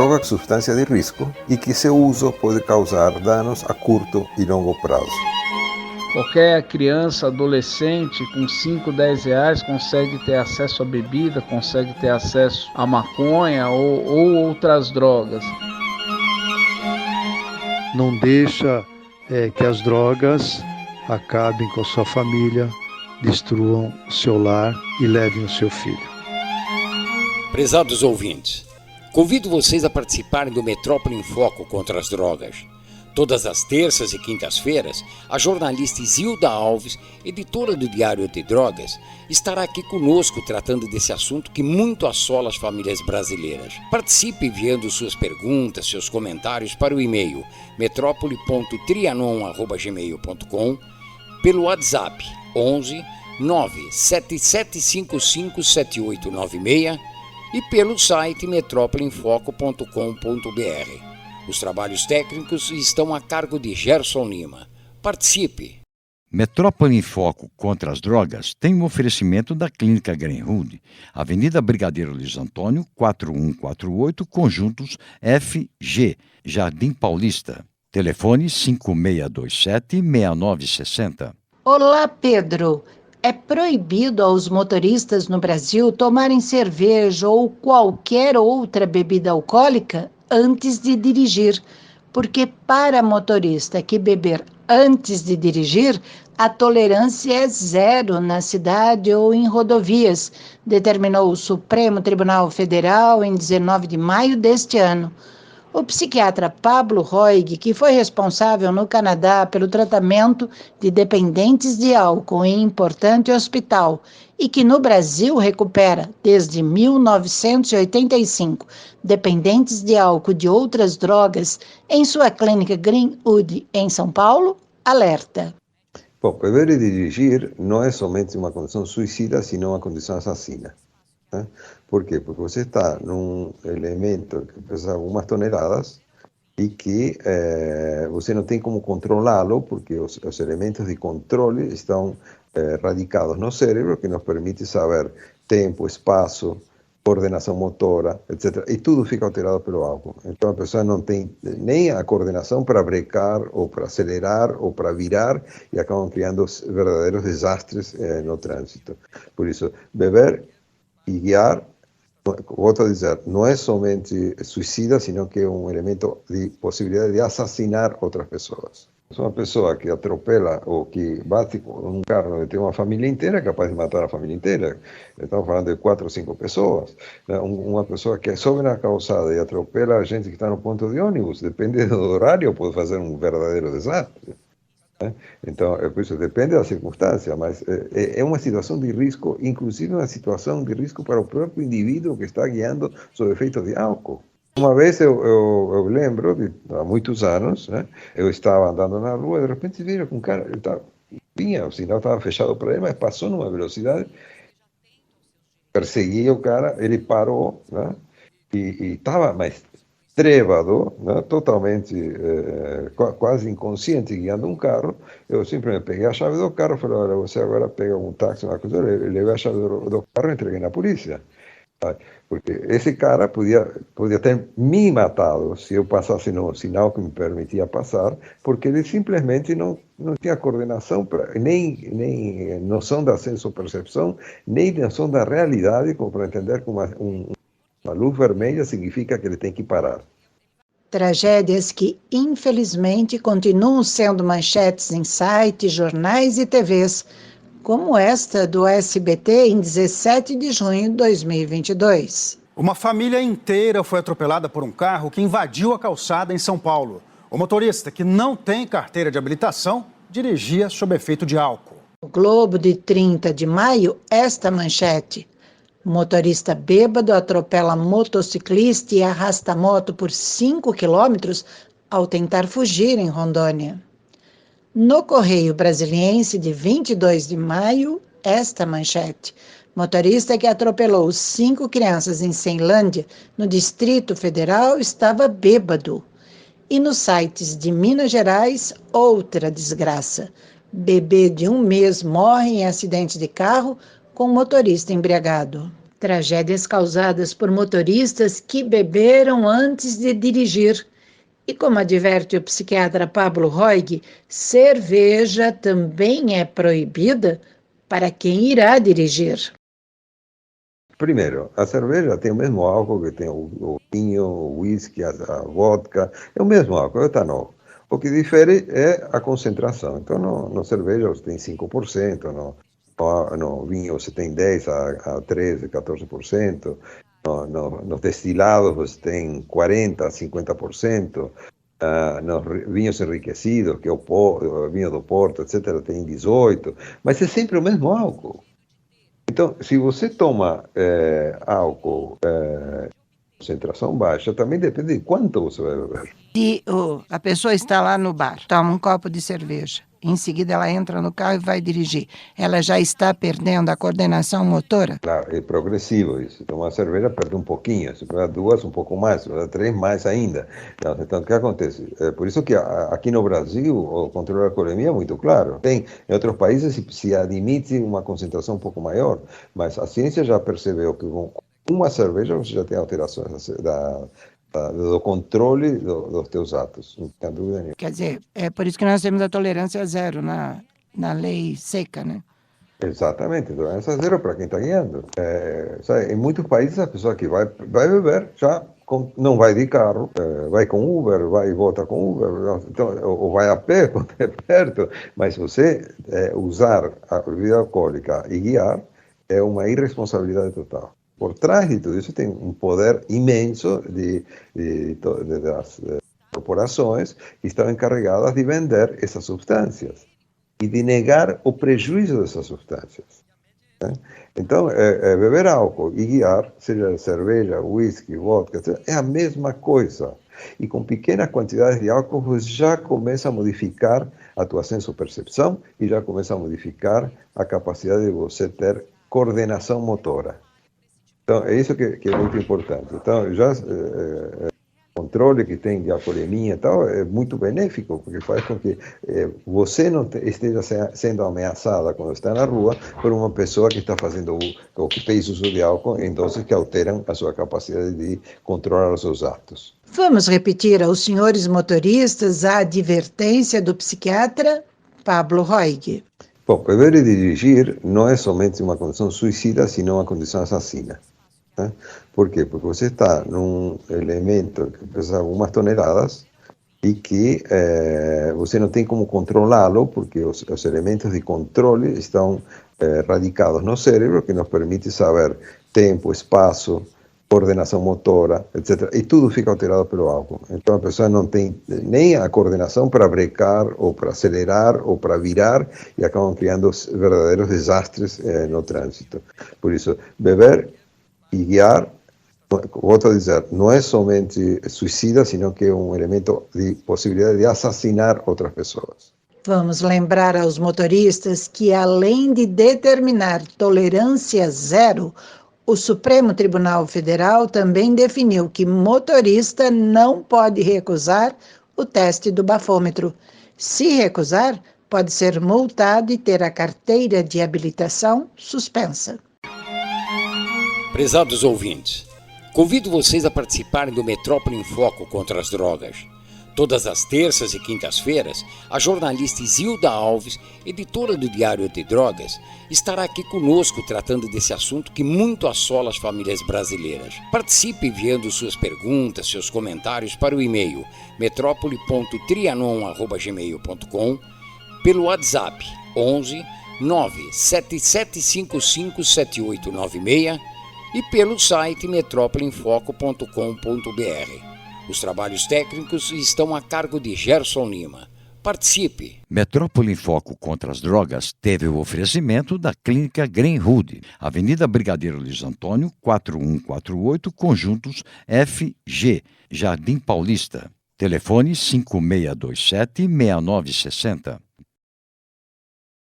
droga é substância de risco e que seu uso pode causar danos a curto e longo prazo. Qualquer criança, adolescente com 5, 10 reais consegue ter acesso à bebida, consegue ter acesso à maconha ou outras drogas. Não deixa que as drogas acabem com a sua família, destruam o seu lar e levem o seu filho. Prezados ouvintes, convido vocês a participarem do Metrópole em Foco contra as drogas. Todas as terças e quintas-feiras, a jornalista Isilda Alves, editora do Diário de Drogas, estará aqui conosco tratando desse assunto que muito assola as famílias brasileiras. Participe enviando suas perguntas, seus comentários para o e-mail metrópole.trianon@gmail.com, pelo WhatsApp 11 97755 7896 e pelo site metrópoleinfoco.com.br. Os trabalhos técnicos estão a cargo de Gerson Lima. Participe! Metrópole em Foco contra as drogas tem um oferecimento da Clínica Greenwood, Avenida Brigadeiro Luiz Antônio, 4148, Conjuntos FG, Jardim Paulista. Telefone 5627-6960. Olá, Pedro. É proibido aos motoristas no Brasil tomarem cerveja ou qualquer outra bebida alcoólica antes de dirigir, porque para motorista que beber antes de dirigir, a tolerância é zero na cidade ou em rodovias, determinou o Supremo Tribunal Federal em 19 de maio deste ano. O psiquiatra Pablo Roig, que foi responsável no Canadá pelo tratamento de dependentes de álcool em importante hospital e que no Brasil recupera, desde 1985, dependentes de álcool e de outras drogas em sua clínica Greenwood, em São Paulo, alerta. Bom, beber e dirigir não é somente uma condição suicida, sino uma condição assassina. Né? Por quê? Porque você está num elemento que pesa algumas toneladas e que você não tem como controlá-lo, porque os elementos de controle estão radicados no cérebro, que nos permite saber tempo, espaço, coordenação motora, etc. E tudo fica alterado pelo álcool. Então a pessoa não tem nem a coordenação para brecar, ou para acelerar, ou para virar, e acabam criando verdadeiros desastres no trânsito. Por isso, beber e guiar, volto a dizer, não é somente suicida, sino que é um elemento de possibilidade de assassinar outras pessoas. Uma pessoa que atropela ou que bate com um carro onde tem uma família inteira, é capaz de matar a família inteira. Estamos falando de 4 ou 5 pessoas. Uma pessoa que sobe na calçada e atropela a gente que está no ponto de ônibus, depende do horário, pode fazer um verdadeiro desastre. Então, por isso depende da circunstância, mas é uma situação de risco, inclusive uma situação de risco para o próprio indivíduo que está guiando sob efeito de álcool. Uma vez eu lembro, há muitos anos, né, eu estava andando na rua e de repente vi com um cara, vinha, o sinal estava fechado para ele, mas passou numa velocidade, persegui o cara, ele parou, né, e estava mais trêbado, né, totalmente, quase inconsciente, guiando um carro. Eu simplesmente peguei a chave do carro, falei, olha, você agora pega um táxi, uma coisa, eu levei a chave do carro e entreguei na polícia. Porque esse cara podia ter me matado se eu passasse no sinal que me permitia passar, porque ele simplesmente não tinha coordenação, nem noção da senso-percepção, nem noção da realidade, como para entender que uma luz vermelha significa que ele tem que parar. Tragédias que, infelizmente, continuam sendo manchetes em sites, jornais e TVs, como esta do SBT em 17 de junho de 2022. Uma família inteira foi atropelada por um carro que invadiu a calçada em São Paulo. O motorista, que não tem carteira de habilitação, dirigia sob efeito de álcool. O Globo de 30 de maio, esta manchete. Motorista bêbado atropela motociclista e arrasta a moto por 5 quilômetros ao tentar fugir em Rondônia. No Correio Brasiliense de 22 de maio, esta manchete. Motorista que atropelou 5 crianças em Ceilândia, no Distrito Federal, estava bêbado. E nos sites de Minas Gerais, outra desgraça. Bebê de 1 mês morre em acidente de carro com motorista embriagado. Tragédias causadas por motoristas que beberam antes de dirigir. E como adverte o psiquiatra Pablo Roig, cerveja também é proibida para quem irá dirigir. Primeiro, a cerveja tem o mesmo álcool que tem o vinho, o whisky, a vodka, é o mesmo álcool, é o etanol. O que difere é a concentração. Então, na cerveja você tem 5%, no vinho você tem 10% a 13%, 14%, nos destilados você tem 40%, 50%, nos vinhos enriquecidos, que é o vinho do Porto, etc., tem 18%, mas é sempre o mesmo álcool. Então, se você toma álcool concentração baixa, também depende de quanto você vai beber. Se a pessoa está lá no bar, toma um copo de cerveja, em seguida ela entra no carro e vai dirigir, ela já está perdendo a coordenação motora? Claro, é progressivo isso. Tomar cerveja perde um pouquinho, se pegar 2, um pouco mais, se pegar 3, mais ainda. Então, o que acontece? Por isso que aqui no Brasil o controle da alcoolemia é muito claro. Em outros países se admite uma concentração um pouco maior, mas a ciência já percebeu que com uma cerveja você já tem alterações do controle dos teus atos, não tem dúvida nenhuma. Quer dizer, é por isso que nós temos a tolerância zero na lei seca, né? Exatamente, tolerância zero para quem está guiando. Sabe, em muitos países a pessoa que vai beber já não vai de carro, vai com Uber, vai e volta com Uber, então, ou vai a pé quando é perto, mas você usar a bebida alcoólica e guiar é uma irresponsabilidade total. Por trás de tudo isso tem um poder imenso das corporações que estão encarregadas de vender essas substâncias e de negar o prejuízo dessas substâncias. Né? Então, beber álcool e guiar, seja cerveja, whisky, vodka, etc., é a mesma coisa. E com pequenas quantidades de álcool você já começa a modificar a tua senso-percepção e já começa a modificar a capacidade de você ter coordenação motora. Então, é isso que é muito importante. Então, já o controle que tem de alcoolemia e tal é muito benéfico, porque faz com que você não esteja sendo ameaçada quando está na rua por uma pessoa que está fazendo o que fez uso de álcool, então que alteram a sua capacidade de controlar os seus atos. Vamos repetir aos senhores motoristas a advertência do psiquiatra Pablo Roig. Bom, beber e dirigir não é somente uma condição suicida, sino uma condição assassina. Né? Por quê? Porque você está num elemento que pesa algumas toneladas e que você não tem como controlá-lo, porque os elementos de controle estão radicados no cérebro, que nos permite saber tempo, espaço, coordenação motora, etc. E tudo fica alterado pelo álcool. Então a pessoa não tem nem a coordenação para brecar, ou para acelerar, ou para virar, e acabam criando verdadeiros desastres no trânsito. Por isso, beber e guiar, volto a dizer, não é somente suicida, sino que é um elemento de possibilidade de assassinar outras pessoas. Vamos lembrar aos motoristas que, além de determinar tolerância zero, o Supremo Tribunal Federal também definiu que motorista não pode recusar o teste do bafômetro. Se recusar, pode ser multado e ter a carteira de habilitação suspensa. Prezados ouvintes, convido vocês a participarem do Metrópole em Foco contra as drogas. Todas as terças e quintas-feiras, a jornalista Isilda Alves, editora do Diário de Drogas, estará aqui conosco tratando desse assunto que muito assola as famílias brasileiras. Participe enviando suas perguntas, seus comentários para o e-mail metrópole.trianon@gmail.com, pelo WhatsApp 11 97755 7896 e pelo site metrópoleenfoco.com.br. Os trabalhos técnicos estão a cargo de Gerson Lima. Participe! Metrópole em Foco contra as Drogas teve o oferecimento da Clínica Greenwood, Avenida Brigadeiro Luiz Antônio, 4148, Conjuntos FG, Jardim Paulista. Telefone 5627-6960.